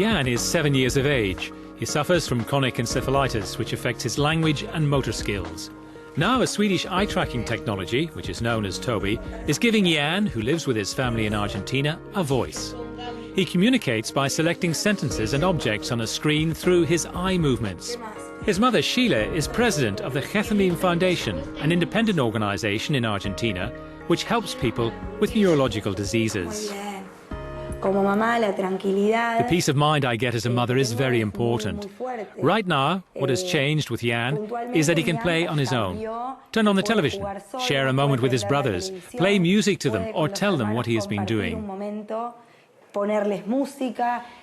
Jan is 7 years of age. He suffers from chronic encephalitis, which affects his language and motor skills. Now a Swedish eye-tracking technology, which is known as Toby, is giving Jan, who lives with his family in Argentina, a voice. He communicates by selecting sentences and objects on a screen through his eye movements. His mother, Sheila, is president of the Gethemin Foundation, an independent organization in Argentina which helps people with neurological diseases. The peace of mind I get as a mother is very important. Right now, what has changed with Jan is that he can play on his own. Turn on the television, share a moment with his brothers, play music to them or tell them what he has been doing.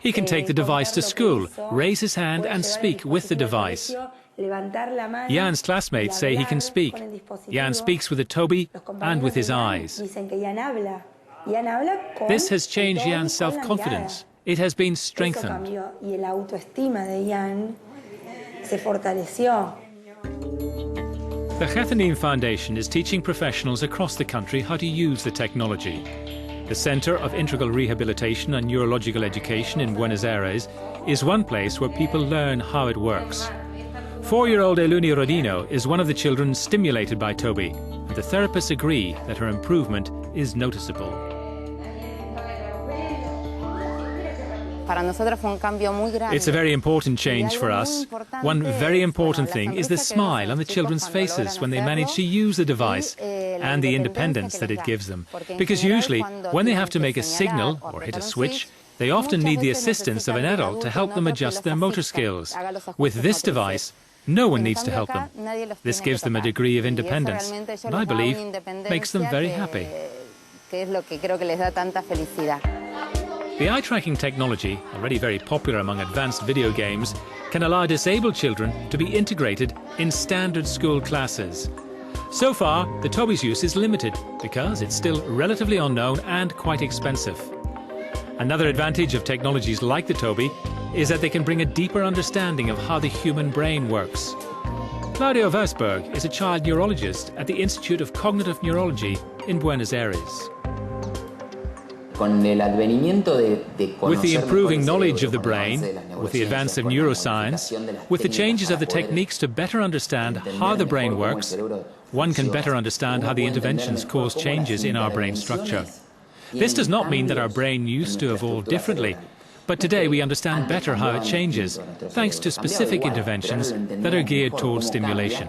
He can take the device to school, raise his hand and speak with the device. Jan's classmates say he can speak. Jan speaks with a Toby and with his eyes. This has changed Jan's self-confidence. It has been strengthened. The Gethemin Foundation is teaching professionals across the country how to use the technology. The Center of Integral Rehabilitation and Neurological Education in Buenos Aires is one place where people learn how it works. 4-year-old Eluni Rodino is one of the children stimulated by Toby, and the therapists agree that her improvement is noticeable. It's a very important change for us. One very important thing is the smile on the children's faces when they manage to use the device and the independence that it gives them. Because usually, when they have to make a signal or hit a switch, they often need the assistance of an adult to help them adjust their motor skills. With this device, no one needs to help them. This gives them a degree of independence, and I believe makes them very happy. The eye-tracking technology, already very popular among advanced video games, can allow disabled children to be integrated in standard school classes. So far, the Toby's use is limited because it's still relatively unknown and quite expensive. Another advantage of technologies like the Toby is that they can bring a deeper understanding of how the human brain works. Claudio Versberg is a child neurologist at the Institute of Cognitive Neurology in Buenos Aires. With the improving knowledge of the brain, with the advance of neuroscience, with the changes of the techniques to better understand how the brain works, one can better understand how the interventions cause changes in our brain structure. This does not mean that our brain used to evolve differently, but today we understand better how it changes, thanks to specific interventions that are geared towards stimulation.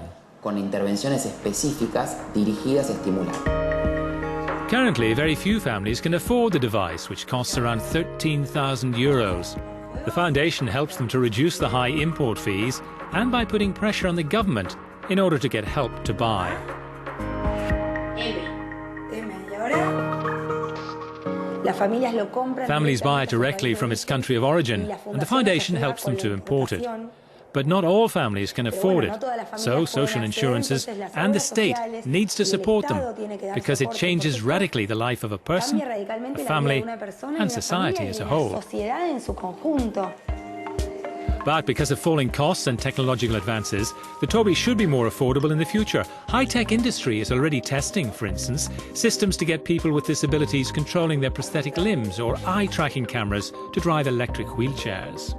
Currently, very few families can afford the device, which costs around 13,000 euros. The foundation helps them to reduce the high import fees and by putting pressure on the government in order to get help to buy. Families buy it directly from its country of origin, and the foundation helps them to import it. But not all families can afford it, so social insurances and the state needs to support them, because it changes radically the life of a person, a family, and society as a whole. But because of falling costs and technological advances, the Toby should be more affordable in the future. High-tech industry is already testing, for instance, systems to get people with disabilities controlling their prosthetic limbs or eye-tracking cameras to drive electric wheelchairs.